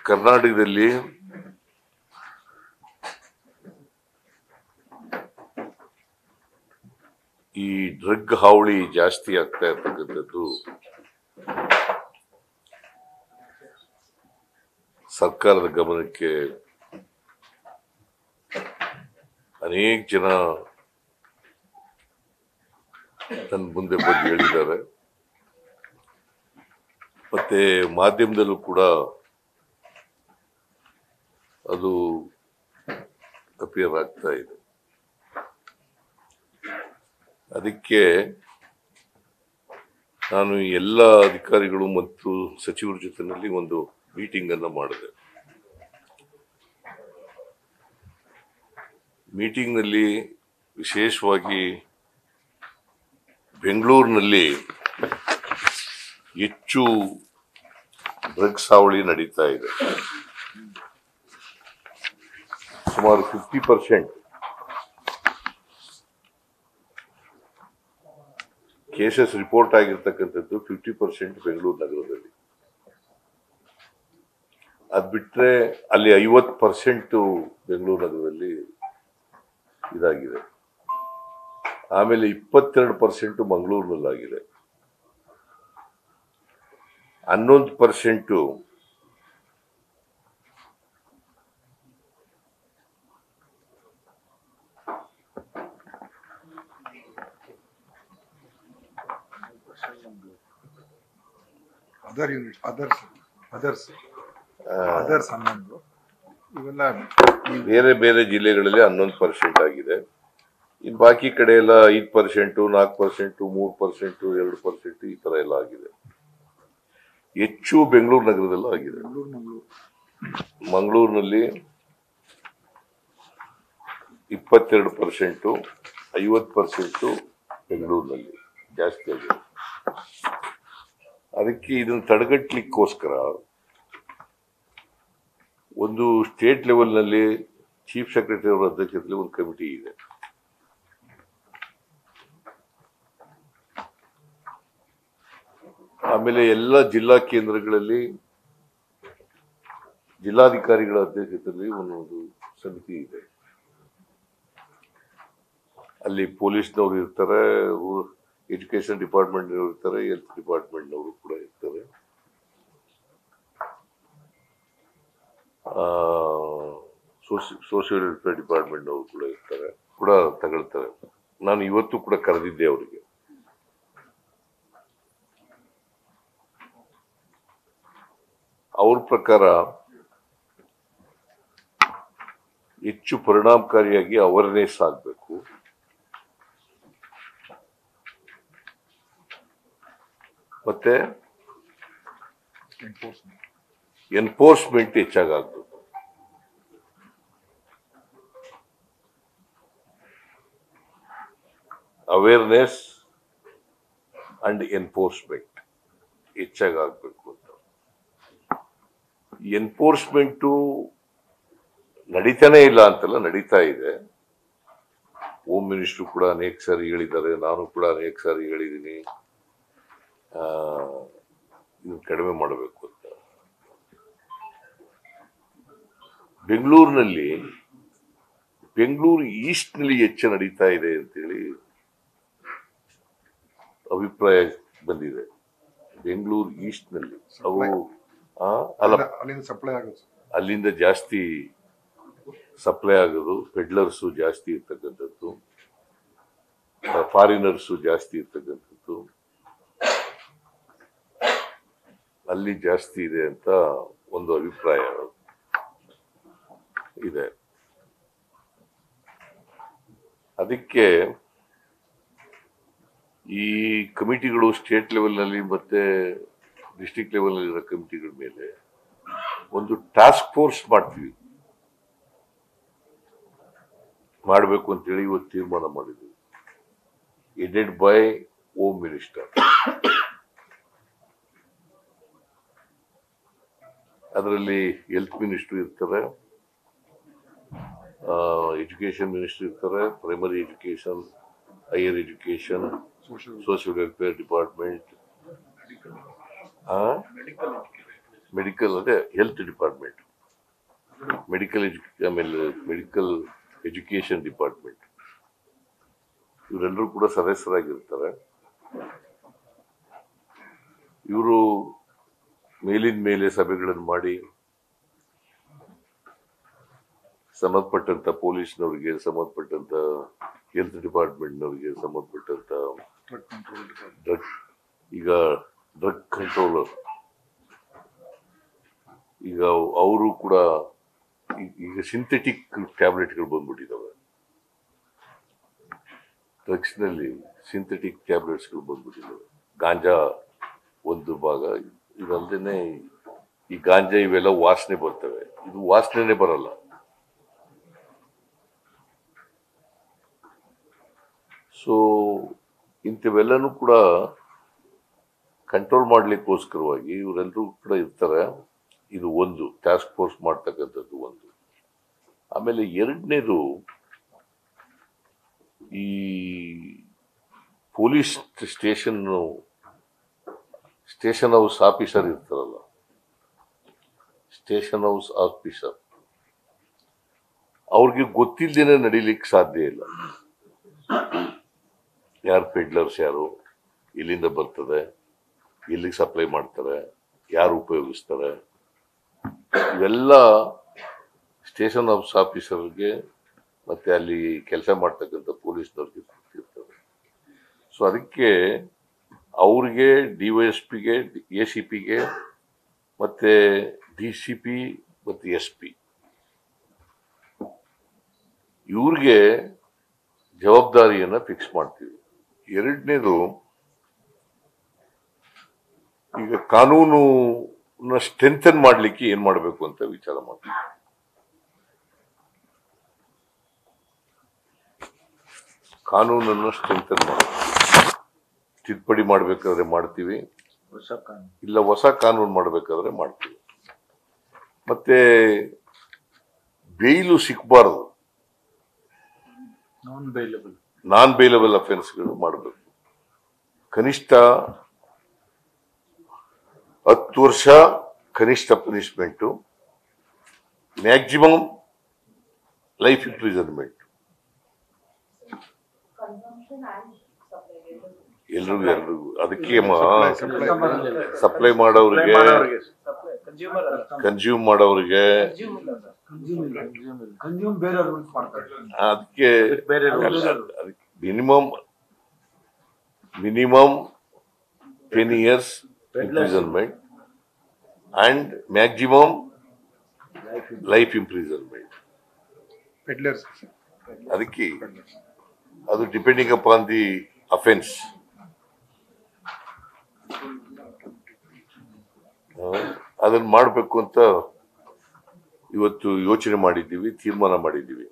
ಕರ್ನಾಟಕದಲ್ಲಿ ಈ ಡ್ರಗ್ ಹಾವಳಿ ಜಾಸ್ತಿ ಆಗ್ತಾ ಇರ್ತಕ್ಕಂಥದ್ದು ಸರ್ಕಾರದ ಗಮನಕ್ಕೆ ಅನೇಕ ಜನ ನನ್ನ ಮುಂದೆ ಬಂದು ಹೇಳಿದ್ದಾರೆ. ಮತ್ತೆ ಮಾಧ್ಯಮದಲ್ಲೂ ಕೂಡ ಅದು ಅಪಿಯರ್ ಆಗ್ತಾ ಇದೆ. ಅದಕ್ಕೆ ನಾನು ಎಲ್ಲ ಅಧಿಕಾರಿಗಳು ಮತ್ತು ಸಚಿವರ ಜೊತೆನಲ್ಲಿ ಒಂದು ಮೀಟಿಂಗ್ ಅನ್ನ ಮಾಡಿದೆ. ಮೀಟಿಂಗ್ ನಲ್ಲಿ ವಿಶೇಷವಾಗಿ ಬೆಂಗಳೂರಿನಲ್ಲಿ ಹೆಚ್ಚು ಡ್ರಗ್ಸ್ ಹಾವಳಿ ನಡೀತಾ ಇದೆ. ಸುಮಾರು 50% ಕೇಸಸ್ ರಿಪೋರ್ಟ್ ಆಗಿರ್ತಕ್ಕಂಥದ್ದು 50% ಬೆಂಗಳೂರು ನಗರದಲ್ಲಿ. ಅದ್ ಬಿಟ್ರೆ ಅಲ್ಲಿ 50% ಬೆಂಗಳೂರು ನಗರದಲ್ಲಿ ಇದಾಗಿದೆ. ಆಮೇಲೆ 22% ಮಂಗಳೂರಿನಲ್ಲಾಗಿದೆ. 11% ಬೇರೆ ಬೇರೆ ಜಿಲ್ಲೆಗಳಲ್ಲಿ 11% ಆಗಿದೆ. ಇನ್ ಬಾಕಿ ಕಡೆ ಎಲ್ಲ 5%, 4%, 3%, 2% ಈ ತರ ಎಲ್ಲ ಆಗಿದೆ. ಹೆಚ್ಚು ಬೆಂಗಳೂರು ನಗರದಲ್ಲೂ ಆಗಿದೆ. ಮಂಗಳೂರಿನಲ್ಲಿ 22%, 50% ಬೆಂಗಳೂರಿನಲ್ಲಿ ಜಾಸ್ತಿ ಆಗಿದೆ. ಅದಕ್ಕೆ ಇದನ್ನು ತಡೆಗಟ್ಟಲಿಕ್ಕೋಸ್ಕರ ಒಂದು ಸ್ಟೇಟ್ ಲೆವೆಲ್ನಲ್ಲಿ ಚೀಫ್ ಸೆಕ್ರೆಟರಿ ಅವರ ಅಧ್ಯಕ್ಷತೆಯಲ್ಲಿ ಒಂದು ಕಮಿಟಿ ಇದೆ. ಆಮೇಲೆ ಎಲ್ಲ ಜಿಲ್ಲಾ ಕೇಂದ್ರಗಳಲ್ಲಿ ಜಿಲ್ಲಾಧಿಕಾರಿಗಳ ಅಧ್ಯಕ್ಷತೆಯಲ್ಲಿ ಒಂದು ಸಮಿತಿ ಇದೆ. ಅಲ್ಲಿ ಪೊಲೀಸ್ನವರು ಇರ್ತಾರೆ, ಎಜುಕೇಶನ್ ಡಿಪಾರ್ಟ್ಮೆಂಟ್ ಇರ್ತಾರೆ, ಹೆಲ್ತ್ ಡಿಪಾರ್ಟ್ಮೆಂಟ್ನವರು ಕೂಡ ಇರ್ತಾರೆ, ಸೋಷಿಯಲ್ ವೆಲ್ಫೇರ್ ಡಿಪಾರ್ಟ್ಮೆಂಟ್ನವರು ಕೂಡ ಇರ್ತಾರೆ, ಕೂಡ ತಗೊಳ್ತಾರೆ. ನಾನು ಇವತ್ತು ಕೂಡ ಕರೆದಿದ್ದೆ ಅವರಿಗೆ. ಅವ್ರ ಪ್ರಕಾರ ಹೆಚ್ಚು ಪರಿಣಾಮಕಾರಿಯಾಗಿ ಅವೇರ್ನೆಸ್ ಆಗಬೇಕು. ಮತ್ತೆ ಎನ್ಫೋರ್ಸ್ಮೆಂಟ್ ಹೆಚ್ಚಾಗಬೇಕು. ಅವೇರ್ನೆಸ್ ಅಂಡ್ ಎನ್ಫೋರ್ಸ್ಮೆಂಟ್ ಹೆಚ್ಚಾಗಬೇಕು ಅಂತ. ಎನ್ಫೋರ್ಸ್ಮೆಂಟು ನಡೀತಾನೆ ಇಲ್ಲ ಅಂತಲ್ಲ, ನಡೀತಾ ಇದೆ. ಹೋಮ್ ಮಿನಿಸ್ಟ್ರು ಕೂಡ ಅನೇಕ ಸಾರಿ ಹೇಳಿದ್ದಾರೆ, ನಾನು ಕೂಡ ಅನೇಕ ಸಾರಿ ಹೇಳಿದ್ದೀನಿ ಇದನ್ನು ಕಡಿಮೆ ಮಾಡಬೇಕು ಅಂತ. ಬೆಂಗಳೂರು ಈಸ್ಟ್ ನಲ್ಲಿ ಹೆಚ್ಚು ನಡೀತಾ ಇದೆ ಅಂತೇಳಿ ಅಭಿಪ್ರಾಯ ಬಂದಿದೆ. ಬೆಂಗಳೂರು ಈಸ್ಟ್ ನಲ್ಲಿ ಅವು ಅಲ್ಲಿಂದ ಜಾಸ್ತಿ ಸಪ್ಲೈ ಆಗೋದು, ಪೆಡ್ಲರ್ಸು ಜಾಸ್ತಿ ಇರ್ತಕ್ಕಂಥದ್ದು, ಫಾರಿನರ್ಸು ಜಾಸ್ತಿ ಇರ್ತಕ್ಕಂಥದ್ದು ಅಲ್ಲಿ ಜಾಸ್ತಿ ಇದೆ ಅಂತ ಒಂದು ಅಭಿಪ್ರಾಯ ಇದೆ. ಅದಕ್ಕೆ ಈ ಕಮಿಟಿಗಳು ಸ್ಟೇಟ್ ಲೆವೆಲ್ ನಲ್ಲಿ ಮತ್ತೆ ಡಿಸ್ಟ್ರಿಕ್ಟ್ ಲೆವೆಲ್ ನಲ್ಲಿರೋ ಕಮಿಟಿಗಳ ಮೇಲೆ ಒಂದು ಟಾಸ್ಕ್ ಫೋರ್ಸ್ ಮಾಡಬೇಕು ಅಂತೇಳಿ ಇವತ್ತು ತೀರ್ಮಾನ ಮಾಡಿದ್ವಿ, ಹೆಡೆಡ್ ಬೈ ಹೋಮ್ ಮಿನಿಸ್ಟರ್. ಅದರಲ್ಲಿ ಹೆಲ್ತ್ ಮಿನಿಸ್ಟರ್ ಇರ್ತಾರೆ, ಎಜುಕೇಶನ್ ಮಿನಿಸ್ಟರ್ ಇರ್ತಾರೆ, primary education, higher education, social welfare department, medical ಅದೇ ಹೆಲ್ತ್ ಡಿಪಾರ್ಟ್ಮೆಂಟ್, ಆಮೇಲೆ ಮೆಡಿಕಲ್ ಎಜುಕೇಶನ್ ಡಿಪಾರ್ಟ್ಮೆಂಟ್, ಇವರೆಲ್ಲರೂ ಕೂಡ ಸದಸ್ಯರಾಗಿರ್ತಾರೆ. ಇವರು ಮೇಲಿನ ಮೇಲೆ ಸಭೆಗಳನ್ನು ಮಾಡಿ ಸಂಬಂಧಪಟ್ಟಂತ ಪೊಲೀಸ್ನವ್ರಿಗೆ, ಸಂಬಂಧಪಟ್ಟಂತ ಹೆಲ್ತ್ ಡಿಪಾರ್ಟ್ಮೆಂಟ್ನವ್ರಿಗೆ, ಸಂಬಂಧಪಟ್ಟಂತ ಡ್ರಗ್ ಕಂಟ್ರೋಲರ್, ಈಗ ಅವರು ಕೂಡ ಈಗ ಸಿಂಥೆಟಿಕ್ ಟ್ಯಾಬ್ಲೆಟ್ಗಳು ಬಂದ್ಬಿಟ್ಟಿದ್ದಾವೆ, ಡ್ರಗ್ಸ್ ನಲ್ಲಿ ಸಿಂಥೆಟಿಕ್ ಟ್ಯಾಬ್ಲೆಟ್ಸ್ಗಳು ಬಂದ್ಬಿಟ್ಟಿದ್ದಾವೆ. ಗಾಂಜಾ ಒಂದು ಭಾಗ, ಇದಲ್ಲದೆ ಈ ಗಾಂಜಾ ಇವೆಲ್ಲ ವಾಸನೆ ಬರ್ತವೆ, ಇದು ವಾಸನೆನೇ ಬರಲ್ಲ. ಸೊ ಇಂಥವೆಲ್ಲನೂ ಕೂಡ ಕಂಟ್ರೋಲ್ ಮಾಡ್ಲಿಕ್ಕೋಸ್ಕರವಾಗಿ ಇವರೆಲ್ಲರೂ ಕೂಡ ಇರ್ತಾರೆ. ಇದು ಒಂದು ಟಾಸ್ಕ್ ಫೋರ್ಸ್ ಮಾಡ್ತಕ್ಕಂಥದ್ದು ಒಂದು. ಆಮೇಲೆ ಎರಡನೇದು, ಈ ಪೊಲೀಸ್ ಸ್ಟೇಷನ್ ಹೌಸ್ ಆಫೀಸರ್ ಇರ್ತಾರಲ್ಲ, ಸ್ಟೇಷನ್ ಹೌಸ್ ಆಫೀಸರ್, ಅವ್ರಿಗೆ ಗೊತ್ತಿಲ್ಲದೇನೆ ನಡೀಲಿಕ್ಕೆ ಸಾಧ್ಯ ಇಲ್ಲ. ಯಾರು ಪೆಡ್ಲರ್ಸ್, ಯಾರು ಇಲ್ಲಿಂದ ಬರ್ತದೆ, ಇಲ್ಲಿಗೆ ಸಪ್ಲೈ ಮಾಡ್ತಾರೆ, ಯಾರು ಉಪಯೋಗಿಸ್ತಾರೆ, ಇವೆಲ್ಲ ಸ್ಟೇಷನ್ ಹೌಸ್ ಆಫೀಸರ್ಗೆ ಮತ್ತೆ ಅಲ್ಲಿ ಕೆಲಸ ಮಾಡ್ತಕ್ಕಂಥ ಪೊಲೀಸ್ನವ್ರಿಗೆ ಗೊತ್ತಿರ್ತದೆ. ಸೊ ಅದಕ್ಕೆ ಅವ್ರಿಗೆ DYSPಗೆ, ACPಗೆ ಮತ್ತೆ DCP ಮತ್ತೆ SP ಇವ್ರಿಗೆ ಜವಾಬ್ದಾರಿಯನ್ನ ಫಿಕ್ಸ್ ಮಾಡ್ತೀವಿ. ಎರಡನೇದು, ಈಗ ಕಾನೂನು ಸ್ಟ್ರೆಂಥನ್ ಮಾಡ್ಲಿಕ್ಕೆ ಏನ್ ಮಾಡಬೇಕು ಅಂತ ವಿಚಾರ ಮಾಡ್ತೀವಿ. ಕಾನೂನನ್ನು ಸ್ಟ್ರೆಂಥನ್ ಮಾಡ್ತೀವಿ. ತಿದ್ದುಪಡಿ ಮಾಡ್ಬೇಕಾದ್ರೆ ಮಾಡ್ತೀವಿ, ಇಲ್ಲ ಹೊಸ ಕಾನೂನು ಮಾಡ್ಬೇಕಾದ್ರೆ ಮಾಡ್ತೀವಿ. ಮತ್ತೆ ಬೇಯ್ಲು ಸಿಕ್ಬಾರ್ದು, ನಾನ್ ಬೇಲಬಲ್ ಅಫೆನ್ಸ್ಗಳು ಮಾಡಬೇಕು. ಕನಿಷ್ಠ 10 ವರ್ಷ ಕನಿಷ್ಠ ಪನಿಷ್ಮೆಂಟು, ಮ್ಯಾಕ್ಸಿಮಮ್ ಲೈಫ್ ಇಂಪ್ರಿಸನ್ಮೆಂಟ್. ಎಲ್ರಿಗೂ ಅದಕ್ಕೆ ಸಪ್ಲೈ ಮಾಡೋರಿಗೆ, ಕನ್ಸ್ಯೂಮ್ ಮಾಡೋರಿಗೆ, ಅದಕ್ಕೆ minimum 10 years imprisonment and maximum life imprisonment. ಅದಕ್ಕೆ ಅದು ಡಿಪೆಂಡಿಂಗ್ ಅಪಾನ್ ದಿ ಅಫೆನ್ಸ್. ಅದನ್ನ ಮಾಡಬೇಕು ಅಂತ ಇವತ್ತು ಯೋಚನೆ ಮಾಡಿದ್ದೀವಿ, ತೀರ್ಮಾನ ಮಾಡಿದ್ದೀವಿ.